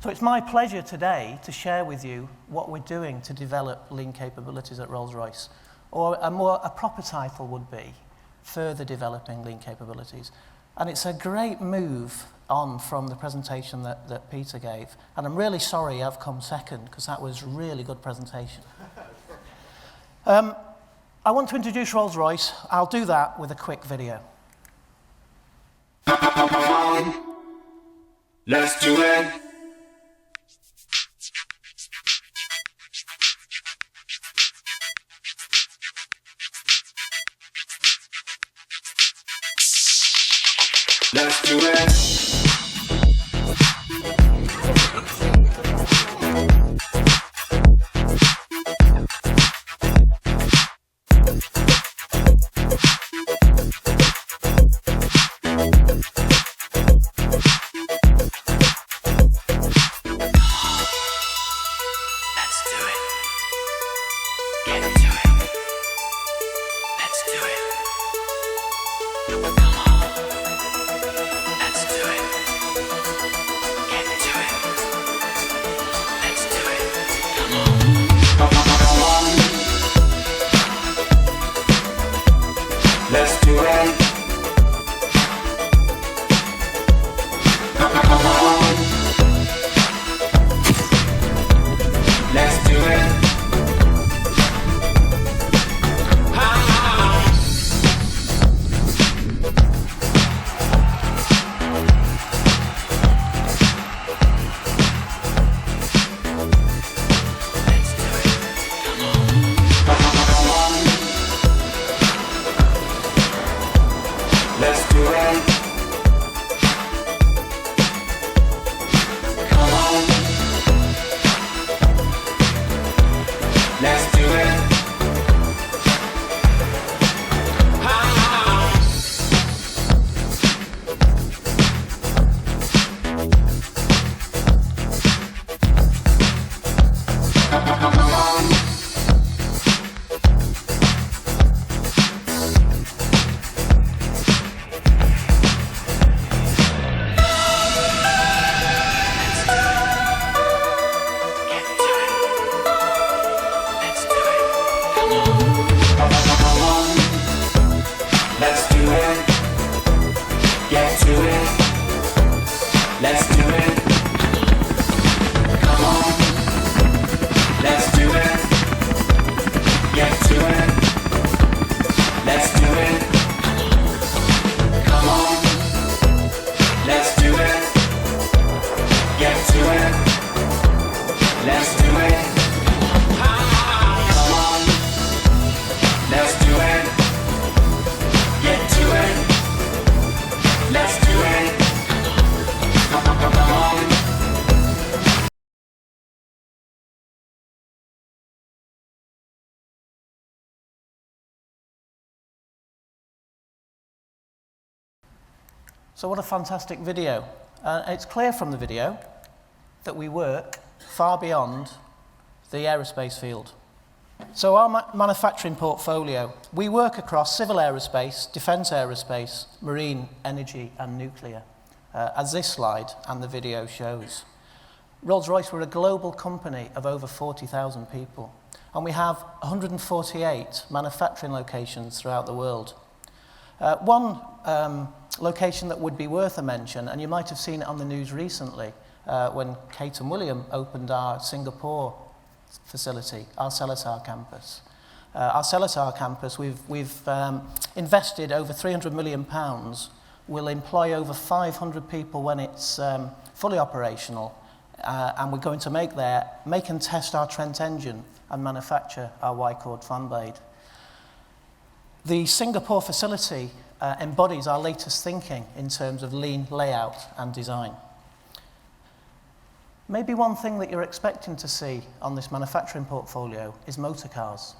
So it's my pleasure today to share with you what we're doing to develop lean capabilities at Rolls-Royce. Or a proper title would be Further Developing Lean Capabilities. And it's a great move on from the presentation that Peter gave. And I'm really sorry I've come second, because that was a really good presentation. I want to introduce Rolls-Royce. I'll do that with a quick video. Let's do it. Let's do it. So what a fantastic video. It's clear from the video that we work far beyond the aerospace field. So our manufacturing portfolio, we work across civil aerospace, defence aerospace, marine, energy and nuclear, as this slide and the video shows. Rolls-Royce, we're a global company of over 40,000 people, and we have 148 manufacturing locations throughout the world. One location that would be worth a mention, and you might have seen it on the news recently, when Kate and William opened our Singapore facility, our Seletar campus. Our Seletar campus, we've invested over £300 million, will employ over 500 people when it's fully operational, and we're going to make and test our Trent engine and manufacture our Y-Cord fan blade. The Singapore facility embodies our latest thinking in terms of lean layout and design. Maybe one thing that you're expecting to see on this manufacturing portfolio is motor cars.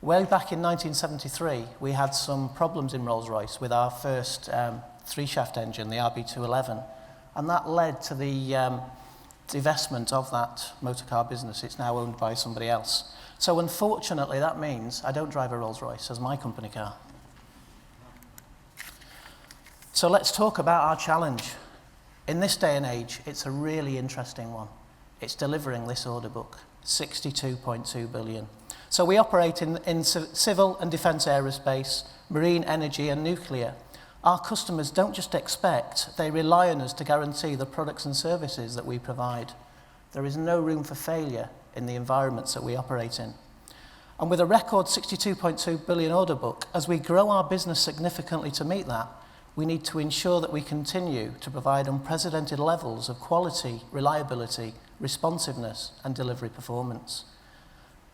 Way back in 1973, we had some problems in Rolls-Royce with our first three-shaft engine, the RB211, and that led to the divestment of that motor car business. It's now owned by somebody else. So unfortunately, that means I don't drive a Rolls-Royce as my company car. So let's talk about our challenge. In this day and age, it's a really interesting one. It's delivering this order book, 62.2 billion. So we operate in civil and defence aerospace, marine energy and nuclear. Our customers don't just expect, they rely on us to guarantee the products and services that we provide. There is no room for failure in the environments that we operate in. And with a record 62.2 billion order book, as we grow our business significantly to meet that, we need to ensure that we continue to provide unprecedented levels of quality, reliability, responsiveness, and delivery performance.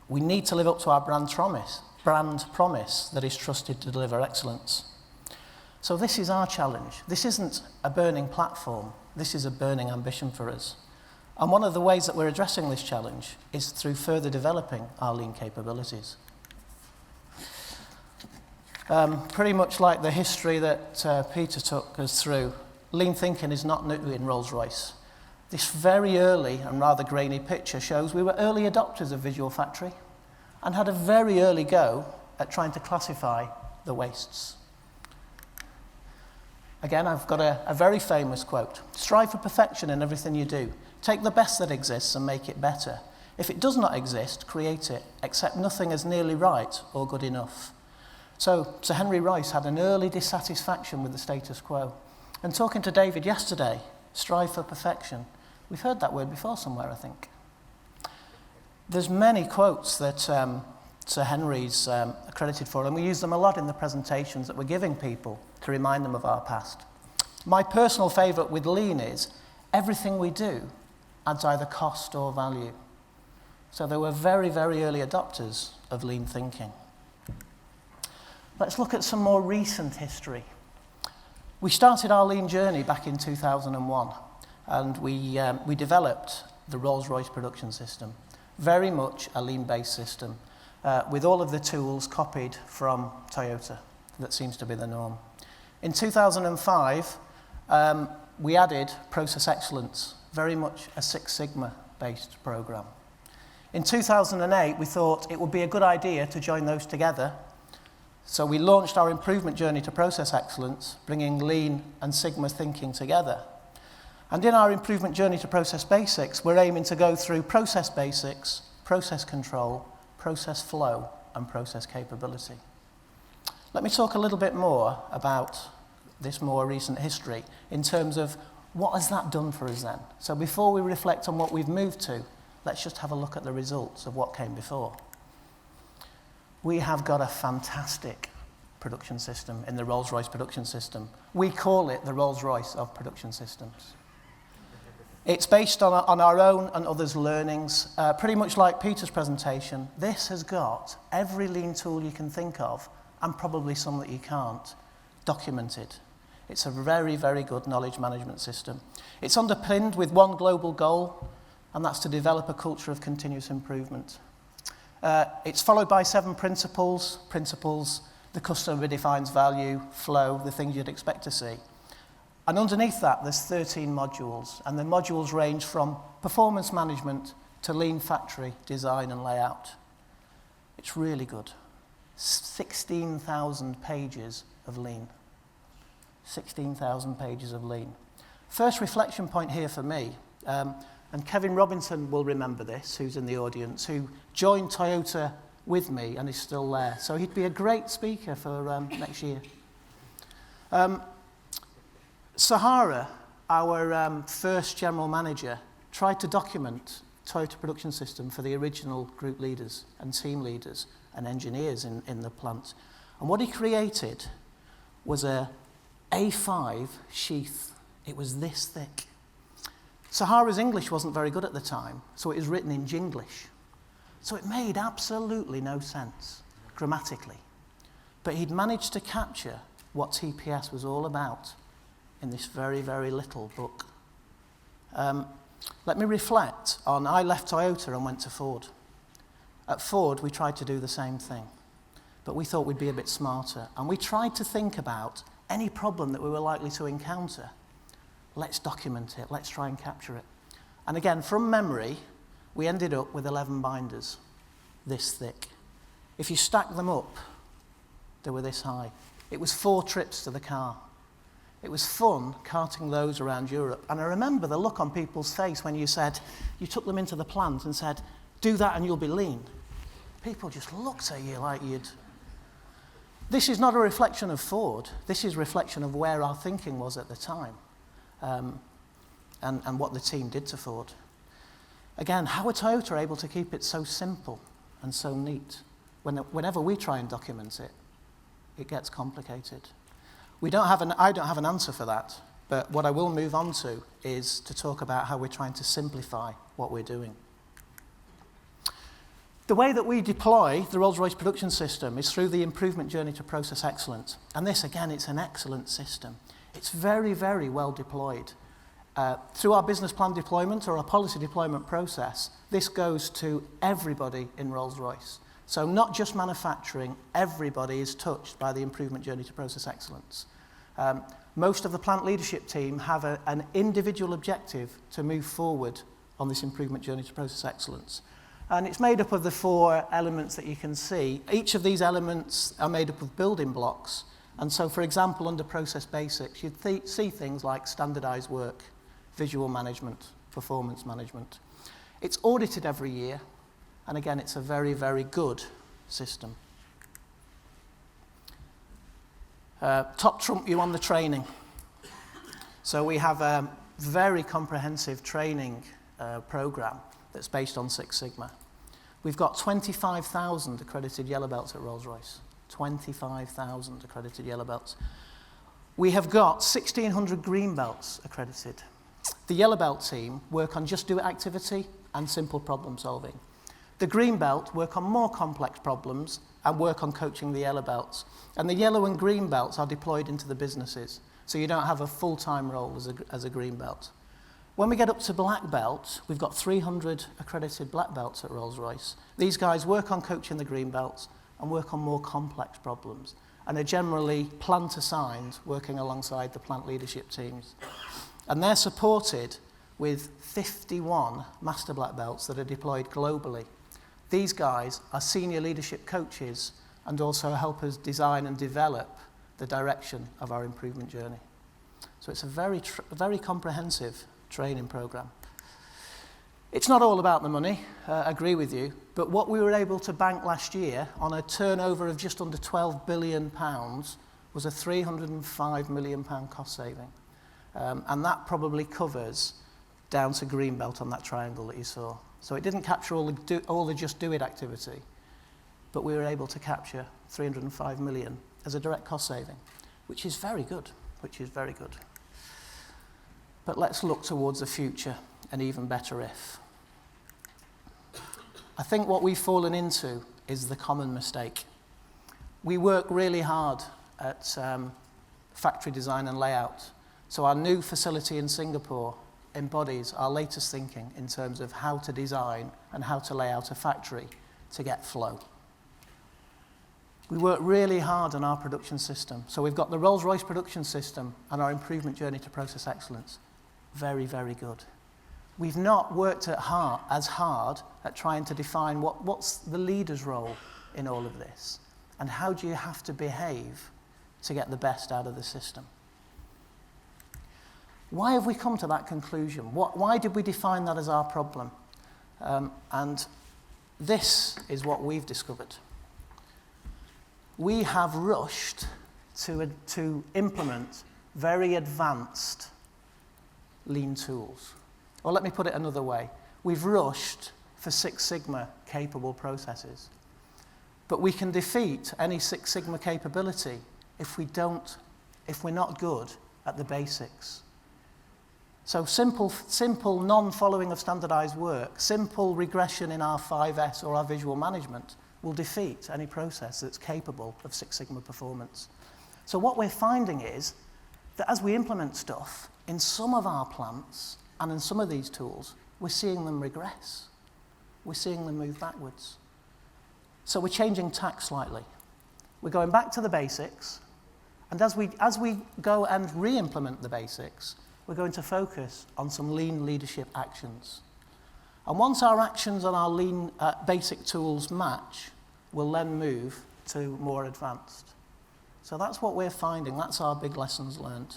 We need to live up to our brand promise that is trusted to deliver excellence. So this is our challenge. This isn't a burning platform. This is a burning ambition for us. And one of the ways that we're addressing this challenge is through further developing our lean capabilities. Pretty much like the history that Peter took us through, lean thinking is not new in Rolls-Royce. This very early and rather grainy picture shows we were early adopters of Visual Factory and had a very early go at trying to classify the wastes. Again, I've got a very famous quote. Strive for perfection in everything you do. Take the best that exists and make it better. If it does not exist, create it. Accept nothing as nearly right or good enough. So Sir Henry Royce had an early dissatisfaction with the status quo. And talking to David yesterday, strive for perfection. We've heard that word before somewhere, I think. There's many quotes that Sir Henry's accredited for, and we use them a lot in the presentations that we're giving people to remind them of our past. My personal favourite with lean is, everything we do adds either cost or value. So they were very, very early adopters of lean thinking. Let's look at some more recent history. We started our lean journey back in 2001, and we developed the Rolls-Royce production system, very much a lean-based system, with all of the tools copied from Toyota. That seems to be the norm. In 2005, we added process excellence, very much a Six Sigma-based program. In 2008, we thought it would be a good idea to join those together. So we launched our improvement journey to process excellence, bringing lean and Sigma thinking together. And in our improvement journey to process basics, we're aiming to go through process basics, process control, process flow, and process capability. Let me talk a little bit more about this more recent history in terms of what has that done for us then. So before we reflect on what we've moved to, let's just have a look at the results of what came before. We have got a fantastic production system in the Rolls-Royce production system. We call it the Rolls-Royce of production systems. It's based on our own and others' learnings, pretty much like Peter's presentation. This has got every lean tool you can think of, and probably some that you can't, documented. It's a very, very good knowledge management system. It's underpinned with one global goal, and that's to develop a culture of continuous improvement. It's followed by 7 principles. The customer defines value, flow, the things you'd expect to see. And underneath that, there's 13 modules, and the modules range from performance management to lean factory design and layout. It's really good. 16,000 pages of lean. 16,000 pages of lean. First reflection point here for me, and Kevin Robinson will remember this, who's in the audience, who joined Toyota with me and is still there. So he'd be a great speaker for next year. Sahara, our first general manager, tried to document Toyota production system for the original group leaders and team leaders and engineers in the plant. And what he created was a A5 sheath. It was this thick. Sahara's English wasn't very good at the time, so it was written in Jinglish. So it made absolutely no sense grammatically. But he'd managed to capture what TPS was all about in this very, very little book. Let me reflect on, I left Toyota and went to Ford. At Ford, we tried to do the same thing, but we thought we'd be a bit smarter. And we tried to think about any problem that we were likely to encounter. Let's document it, let's try and capture it. And again, from memory, we ended up with 11 binders, this thick. If you stack them up, they were this high. It was 4 trips to the car. It was fun carting those around Europe. And I remember the look on people's face when you took them into the plant and said, do that and you'll be lean. People just looked at you like you'd... This is not a reflection of Ford. This is a reflection of where our thinking was at the time, and what the team did to Ford. Again, how are Toyota able to keep it so simple and so neat? Whenever we try and document it, it gets complicated. I don't have an answer for that, but what I will move on to is to talk about how we're trying to simplify what we're doing. The way that we deploy the Rolls-Royce production system is through the improvement journey to process excellence. And this, again, it's an excellent system. It's very, very well deployed. Through our business plan deployment or our policy deployment process, this goes to everybody in Rolls-Royce. So not just manufacturing, everybody is touched by the improvement journey to process excellence. Most of the plant leadership team have an individual objective to move forward on this improvement journey to process excellence. And it's made up of the 4 elements that you can see. Each of these elements are made up of building blocks. And so, for example, under process basics, you'd see things like standardized work, visual management, performance management. It's audited every year. And again, it's a very, very good system. Top trump you on the training. So we have a very comprehensive training program that's based on Six Sigma. We've got 25,000 accredited yellow belts at Rolls-Royce. 25,000 accredited yellow belts. We have got 1,600 green belts accredited. The yellow belt team work on just do it activity and simple problem solving. The green belt work on more complex problems and work on coaching the yellow belts. And the yellow and green belts are deployed into the businesses. So you don't have a full-time role as a green belt. When we get up to black belt, we've got 300 accredited black belts at Rolls-Royce. These guys work on coaching the green belts and work on more complex problems and are generally plant assigned, working alongside the plant leadership teams. And they're supported with 51 master black belts that are deployed globally. These guys are senior leadership coaches and also help us design and develop the direction of our improvement journey. So it's a very comprehensive training program. It's not all about the money, I agree with you, but what we were able to bank last year on a turnover of just under £12 billion was a £305 million cost saving. And that probably covers down to green belt on that triangle that you saw. So it didn't capture all the just do it activity, but we were able to capture 305 million as a direct cost saving, which is very good, But let's look towards the future, an even better if. I think what we've fallen into is the common mistake. We work really hard at factory design and layout. So our new facility in Singapore embodies our latest thinking in terms of how to design and how to lay out a factory to get flow. We work really hard on our production system. So we've got the Rolls-Royce production system and our improvement journey to process excellence. Very, very good. We've not worked as hard at trying to define what's the leader's role in all of this, and how do you have to behave to get the best out of the system. Why have we come to that conclusion? Why did we define that as our problem? And this is what we've discovered. We have rushed to implement very advanced lean tools. Or let me put it another way. We've rushed for Six Sigma capable processes. But we can defeat any Six Sigma capability if we're not good at the basics. So simple non-following of standardized work, simple regression in our 5S or our visual management will defeat any process that's capable of Six Sigma performance. So what we're finding is that as we implement stuff in some of our plants and in some of these tools, we're seeing them regress. We're seeing them move backwards. So we're changing tack slightly. We're going back to the basics, and as we go and re-implement the basics, we're going to focus on some lean leadership actions. And once our actions on our lean basic tools match, we'll then move to more advanced. So that's what we're finding. That's our big lessons learned.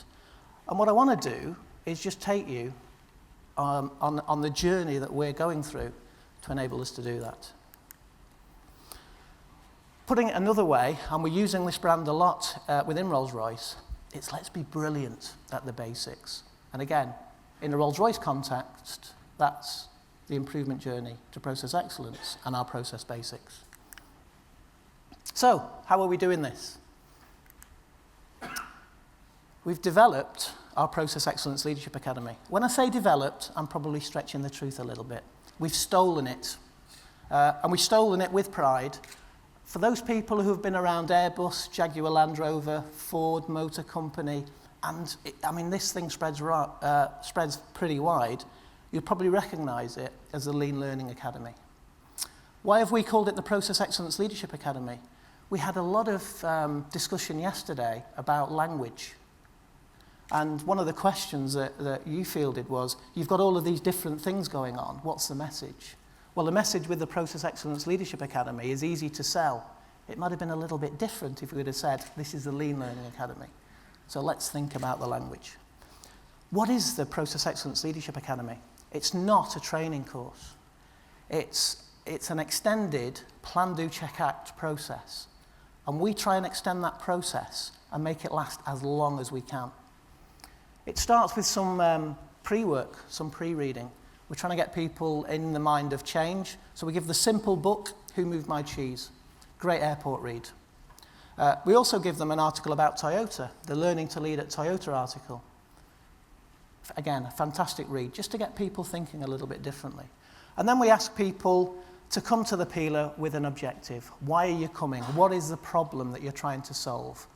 And what I want to do is just take you on the journey that we're going through to enable us to do that. Putting it another way, and we're using this brand a lot within Rolls-Royce, it's let's be brilliant at the basics. And again, in a Rolls-Royce context, that's the improvement journey to process excellence and our process basics. So, how are we doing this? We've developed our Process Excellence Leadership Academy. When I say developed, I'm probably stretching the truth a little bit. We've stolen it, and we've stolen it with pride. For those people who have been around Airbus, Jaguar Land Rover, Ford Motor Company, and this thing spreads pretty wide, you'll probably recognise it as the Lean Learning Academy. Why have we called it the Process Excellence Leadership Academy? We had a lot of discussion yesterday about language. And one of the questions that you fielded was, you've got all of these different things going on, what's the message? Well, the message with the Process Excellence Leadership Academy is easy to sell. It might have been a little bit different if we would have said, this is the Lean Learning Academy. So let's think about the language. What is the Process Excellence Leadership Academy? It's not a training course. It's an extended plan, do, check, act process. And we try and extend that process and make it last as long as we can. It starts with some pre-work, some pre-reading. We're trying to get people in the mind of change. So we give the simple book, Who Moved My Cheese? Great airport read. We also give them an article about Toyota, the Learning to Lead at Toyota article. Again, a fantastic read, just to get people thinking a little bit differently. And then we ask people to come to the peeler with an objective. Why are you coming? What is the problem that you're trying to solve?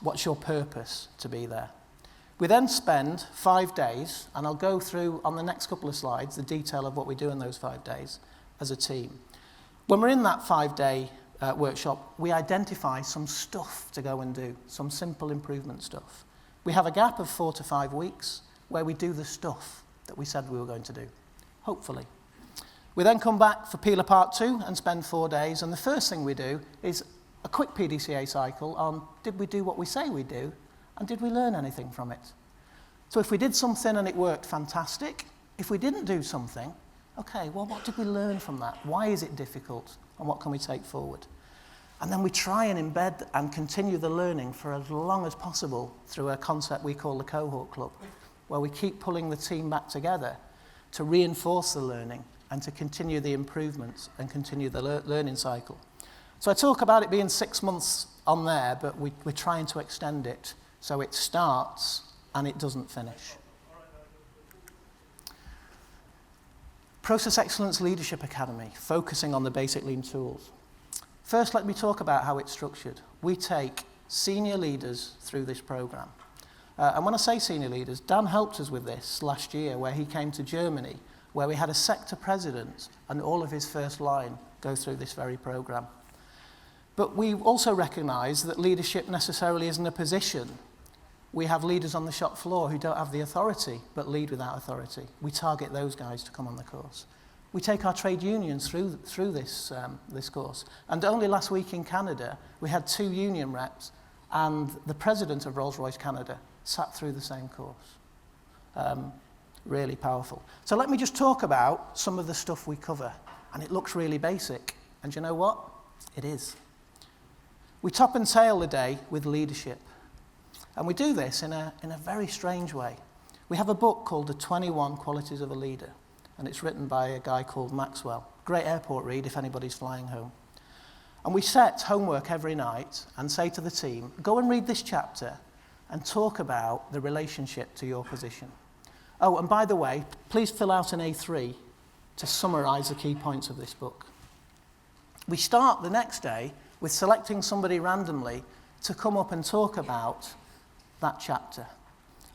What's your purpose to be there? We then spend 5 days, and I'll go through on the next couple of slides the detail of what we do in those 5 days as a team. When we're in that 5-day workshop, we identify some stuff to go and do, some simple improvement stuff. We have a gap of 4 to 5 weeks where we do the stuff that we said we were going to do, hopefully. We then come back for Peeler Part 2 and spend 4 days, and the first thing we do is a quick PDCA cycle on did we do what we say we do, and did we learn anything from it? So if we did something and it worked, fantastic. If we didn't do something, okay, well, what did we learn from that? Why is it difficult, and what can we take forward? And then we try and embed and continue the learning for as long as possible through a concept we call the Cohort Club, where we keep pulling the team back together to reinforce the learning and to continue the improvements and continue the learning cycle. So I talk about it being 6 months on there, but we're trying to extend it so it starts and it doesn't finish. Process Excellence Leadership Academy, focusing on the basic lean tools. First, let me talk about how it's structured. We take senior leaders through this program. And when I say senior leaders, Dan helped us with this last year, where he came to Germany, where we had a sector president and all of his first line go through this very program. But we also recognise that leadership necessarily isn't a position. We have leaders on the shop floor who don't have the authority, but lead without authority. We target those guys to come on the course. We take our trade unions through this course. And only last week in Canada, we had 2 union reps, and the president of Rolls-Royce Canada sat through the same course. Really powerful. So let me just talk about some of the stuff we cover. And it looks really basic. And you know what? It is. We top and tail the day with leadership. And we do this in a very strange way. We have a book called The 21 Qualities of a Leader, and it's written by a guy called Maxwell. Great airport read if anybody's flying home. And we set homework every night and say to the team, go and read this chapter and talk about the relationship to your position. Oh, and by the way, please fill out an A3 to summarize the key points of this book. We start the next day with selecting somebody randomly to come up and talk about that chapter.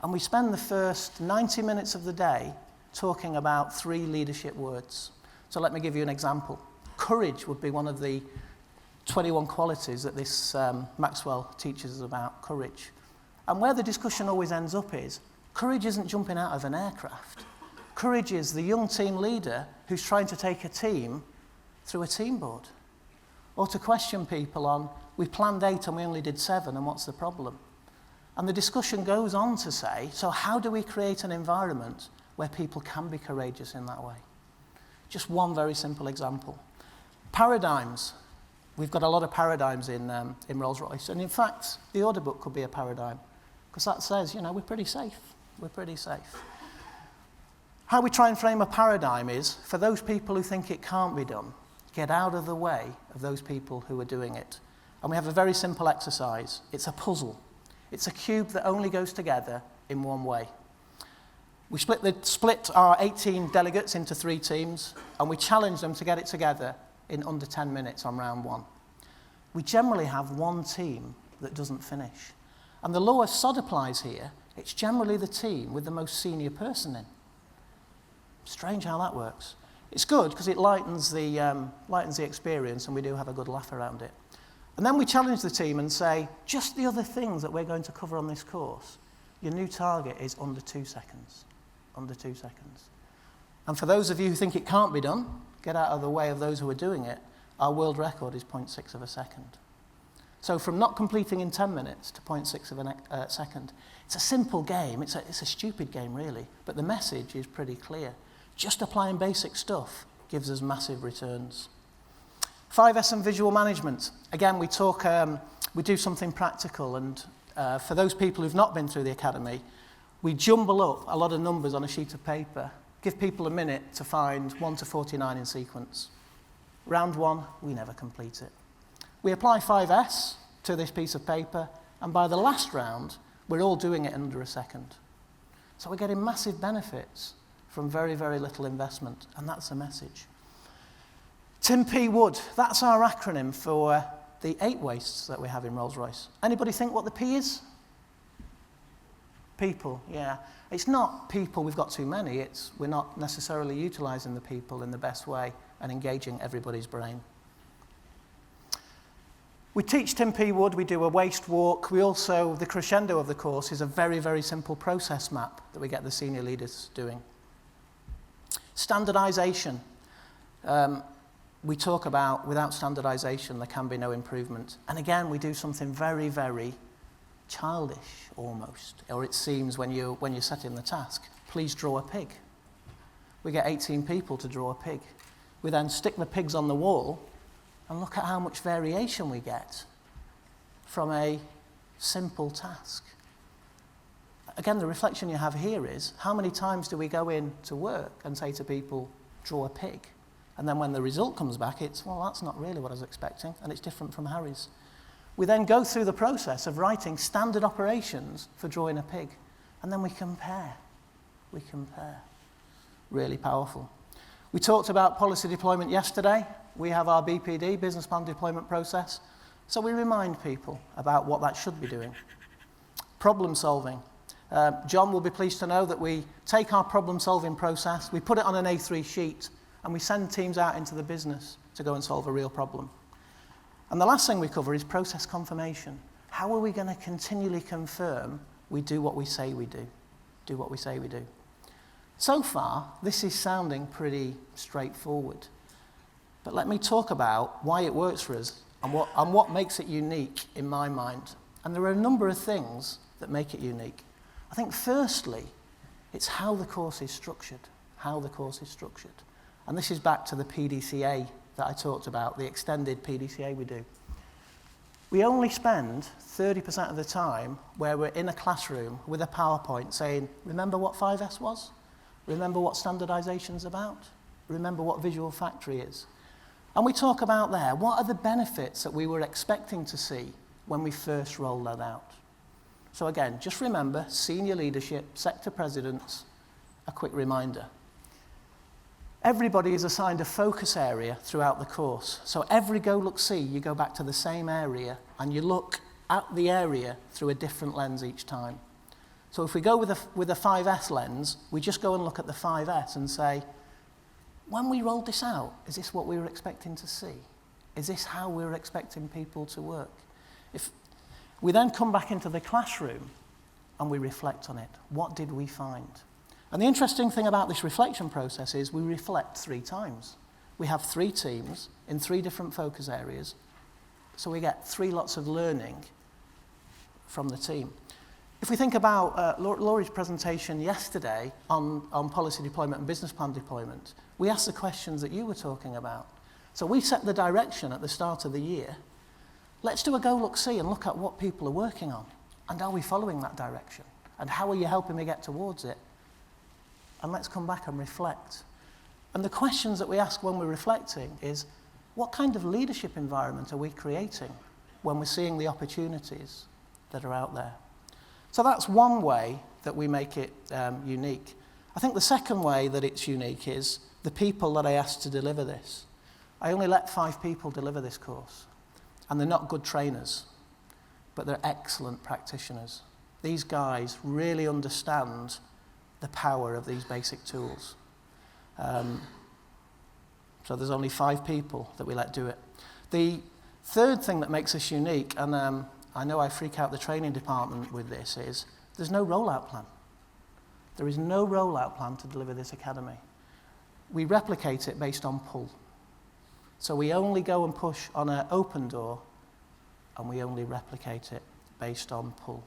And we spend the first 90 minutes of the day talking about 3 leadership words. So let me give you an example. Courage would be one of the 21 qualities that this Maxwell teaches us about, courage. And where the discussion always ends up is, courage isn't jumping out of an aircraft. Courage is the young team leader who's trying to take a team through a team board. Or to question people on, we planned 8 and we only did 7, and what's the problem? And the discussion goes on to say, so how do we create an environment where people can be courageous in that way? Just one very simple example. Paradigms. We've got a lot of paradigms in Rolls-Royce. And in fact, the order book could be a paradigm, because that says, you know, we're pretty safe. We're pretty safe. How we try and frame a paradigm is, for those people who think it can't be done, get out of the way of those people who are doing it. And we have a very simple exercise. It's a puzzle. It's a cube that only goes together in one way. We split our 18 delegates into 3 teams, and we challenge them to get it together in under 10 minutes on round 1. We generally have one team that doesn't finish. And the law of sod applies here. It's generally the team with the most senior person in. Strange how that works. It's good because it lightens the experience, and we do have a good laugh around it. And then we challenge the team and say, just the other things that we're going to cover on this course, your new target is under 2 seconds. Under 2 seconds. And for those of you who think it can't be done, get out of the way of those who are doing it, our world record is 0.6 of a second. So from not completing in 10 minutes to 0.6 of a second. It's a simple game. It's a stupid game, really. But the message is pretty clear. Just applying basic stuff gives us massive returns. 5S and visual management. Again, we do something practical. And for those people who've not been through the academy, we jumble up a lot of numbers on a sheet of paper, give people a minute to find 1 to 49 in sequence. Round 1, we never complete it. We apply 5S to this piece of paper, and by the last round, we're all doing it in under a second. So we're getting massive benefits from very, very little investment, and that's the message. Tim P. Wood, that's our acronym for the 8 wastes that we have in Rolls-Royce. Anybody think what the P is? People, yeah. It's not people, we've got too many. It's we're not necessarily utilising the people in the best way and engaging everybody's brain. We teach Tim P. Wood, we do a waste walk. We also, the crescendo of the course is a very, very simple process map that we get the senior leaders doing. Standardisation. We talk about without standardisation there can be no improvement. And again, we do something very, very childish almost, or it seems when you're setting the task. Please draw a pig. We get 18 people to draw a pig. We then stick the pigs on the wall and look at how much variation we get from a simple task. Again, the reflection you have here is, how many times do we go in to work and say to people, draw a pig? And then when the result comes back, it's, well, that's not really what I was expecting, and it's different from Harry's. We then go through the process of writing standard operations for drawing a pig, and then we compare. We compare. Really powerful. We talked about policy deployment yesterday. We have our BPD, business plan deployment process, so we remind people about what that should be doing. Problem solving. John will be pleased to know that we take our problem solving process, we put it on an A3 sheet, and we send teams out into the business to go and solve a real problem. And the last thing we cover is process confirmation. How are we going to continually confirm we do what we say we do? Do what we say we do. So far, this is sounding pretty straightforward. But let me talk about why it works for us and what makes it unique in my mind. And there are a number of things that make it unique. I think firstly, it's how the course is structured. How the course is structured. And this is back to the PDCA that I talked about, the extended PDCA we do. We only spend 30% of the time where we're in a classroom with a PowerPoint saying, remember what 5S was? Remember what standardization's about? Remember what Visual Factory is? And we talk about there, what are the benefits that we were expecting to see when we first rolled that out? So again, just remember, senior leadership, sector presidents, a quick reminder. Everybody is assigned a focus area throughout the course. So every go, look, see, you go back to the same area and you look at the area through a different lens each time. So if we go with a 5S lens, we just go and look at the 5S and say, when we rolled this out, is this what we were expecting to see? Is this how we were expecting people to work? If we then come back into the classroom and we reflect on it, what did we find? And the interesting thing about this reflection process is we reflect 3 times. We have 3 teams in 3 different focus areas, so we get 3 lots of learning from the team. If we think about Laurie's presentation yesterday on policy deployment and business plan deployment, we asked the questions that you were talking about. So we set the direction at the start of the year. Let's do a go, look, see, and look at what people are working on. And are we following that direction? And how are you helping me get towards it? And let's come back and reflect. And the questions that we ask when we're reflecting is, what kind of leadership environment are we creating when we're seeing the opportunities that are out there? So that's one way that we make it unique. I think the second way that it's unique is the people that I asked to deliver this. I only let 5 people deliver this course. And they're not good trainers, but they're excellent practitioners. These guys really understand the power of these basic tools. So there's only 5 people that we let do it. The third thing that makes us unique, and I know I freak out the training department with this, is there's no rollout plan. There is no rollout plan to deliver this academy. We replicate it based on pull. So we only go and push on an open door, and we only replicate it based on pull.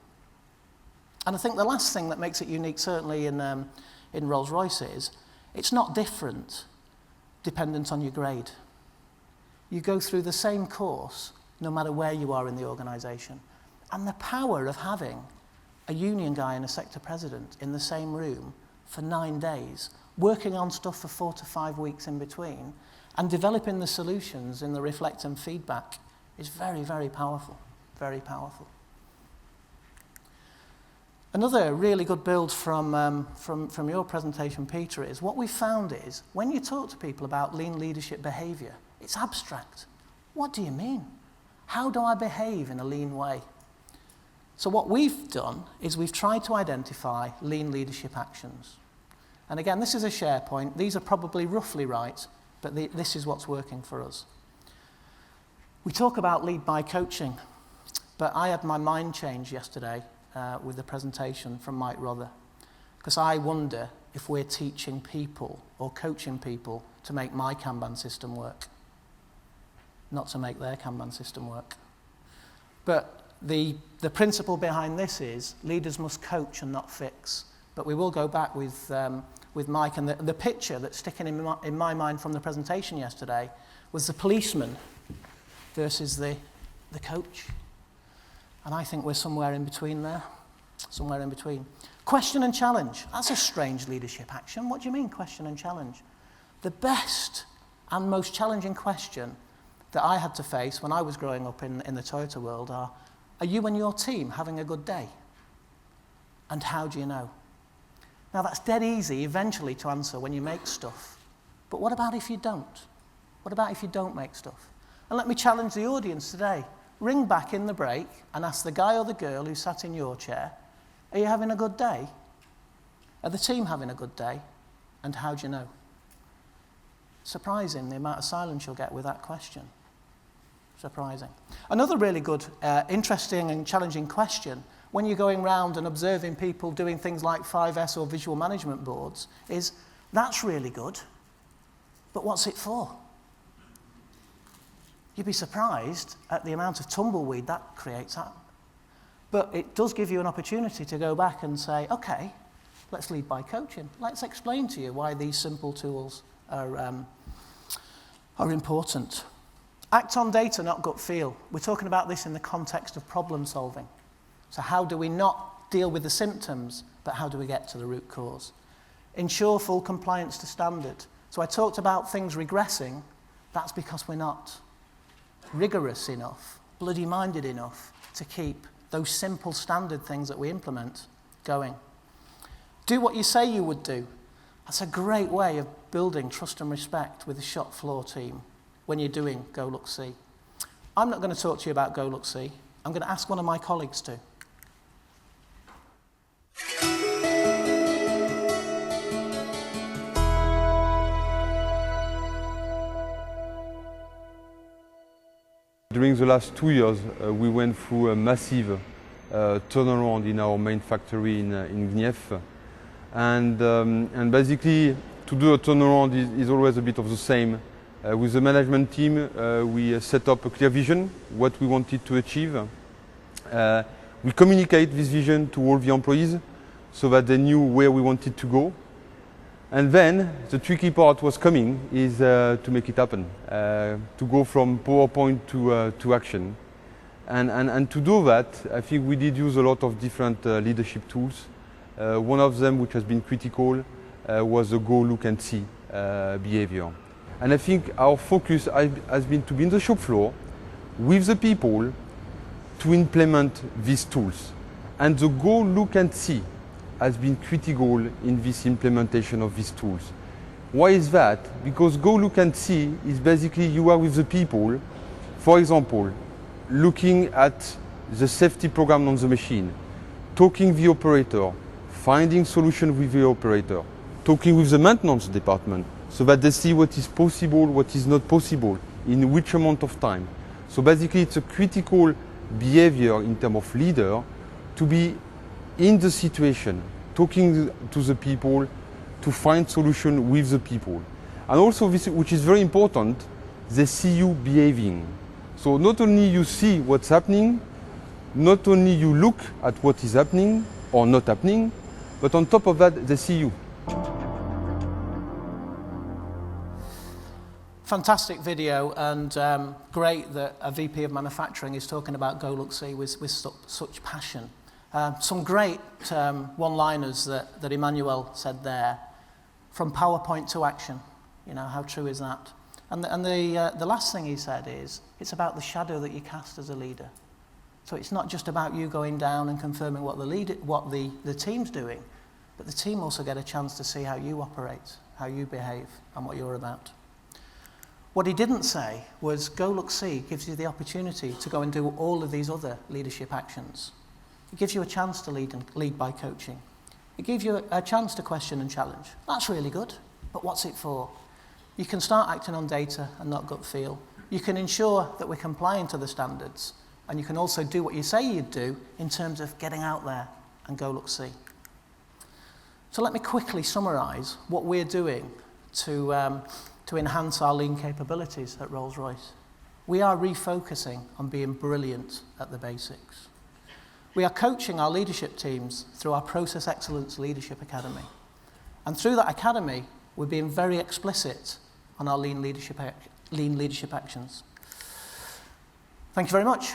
And I think the last thing that makes it unique, certainly in Rolls-Royce, is it's not different dependent on your grade. You go through the same course no matter where you are in the organisation. And the power of having a union guy and a sector president in the same room for 9 days, working on stuff for 4 to 5 weeks in between, and developing the solutions in the reflect and feedback is very, very powerful, very powerful. Another really good build from your presentation, Peter, is what we found is when you talk to people about lean leadership behaviour, it's abstract. What do you mean? How do I behave in a lean way? So what we've done is we've tried to identify lean leadership actions. And again, this is a SharePoint. These are probably roughly right, but this is what's working for us. We talk about lead by coaching, but I had my mind change yesterday with the presentation from Mike Rother, because I wonder if we're teaching people or coaching people to make my Kanban system work, not to make their Kanban system work. But the principle behind this is leaders must coach and not fix. But we will go back with Mike, and the picture that's sticking in my mind from the presentation yesterday was the policeman versus the coach. And I think we're somewhere in between there, somewhere in between. Question and challenge. That's a strange leadership action. What do you mean, question and challenge? The best and most challenging question that I had to face when I was growing up in the Toyota world are you and your team having a good day? And how do you know? Now, that's dead easy eventually to answer when you make stuff. But what about if you don't? What about if you don't make stuff? And let me challenge the audience today. Ring back in the break and ask the guy or the girl who sat in your chair, are you having a good day? Are the team having a good day? And how do you know? Surprising the amount of silence you'll get with that question. Surprising. Another really good, interesting and challenging question when you're going around and observing people doing things like 5S or visual management boards is, that's really good, but what's it for? You'd be surprised at the amount of tumbleweed that creates. But it does give you an opportunity to go back and say, okay, let's lead by coaching. Let's explain to you why these simple tools are important. Act on data, not gut feel. We're talking about this in the context of problem solving. So how do we not deal with the symptoms, but how do we get to the root cause? Ensure full compliance to standard. So I talked about things regressing. That's because we're not rigorous enough, bloody-minded enough to keep those simple standard things that we implement going. Do what you say you would do. That's a great way of building trust and respect with the shop floor team when you're doing Go, Look, See. I'm not going to talk to you about Go, Look, See. I'm going to ask one of my colleagues to. During the last 2 years, we went through a massive turnaround in our main factory in Gnief. And basically, to do a turnaround is always a bit of the same. With the management team, we set up a clear vision, what we wanted to achieve. We communicate this vision to all the employees so that they knew where we wanted to go. And then the tricky part was coming is to make it happen, to go from PowerPoint to action. And to do that, I think we did use a lot of different leadership tools. One of them, which has been critical, was the go, look and see behavior. And I think our focus has been to be in the shop floor with the people to implement these tools. And the go, look and see has been critical in this implementation of these tools. Why is that? Because go, look and see is basically you are with the people, for example, looking at the safety program on the machine, talking the operator, finding solution with the operator, talking with the maintenance department so that they see what is possible, what is not possible, in which amount of time. So basically it's a critical behavior in terms of leader to be in the situation, talking to the people, to find solution with the people. And also this, which is very important, they see you behaving. So not only you see what's happening, not only you look at what is happening or not happening, but on top of that, they see you. Fantastic video, and great that a VP of manufacturing is talking about Go Look See with such passion. Some great one-liners that Emmanuel said there, from PowerPoint to action. You know, how true is that? And the last thing he said is, it's about the shadow that you cast as a leader. So it's not just about you going down and confirming what the team's doing, but the team also get a chance to see how you operate, how you behave, and what you're about. What he didn't say was Go Look See gives you the opportunity to go and do all of these other leadership actions. It gives you a chance to lead by coaching. It gives you a chance to question and challenge. That's really good, but what's it for? You can start acting on data and not gut feel. You can ensure that we're complying to the standards, and you can also do what you say you'd do in terms of getting out there and Go Look See. So let me quickly summarize what we're doing to enhance our lean capabilities at Rolls-Royce. We are refocusing on being brilliant at the basics. We are coaching our leadership teams through our Process Excellence Leadership Academy. And through that academy, we're being very explicit on our lean leadership actions. Thank you very much.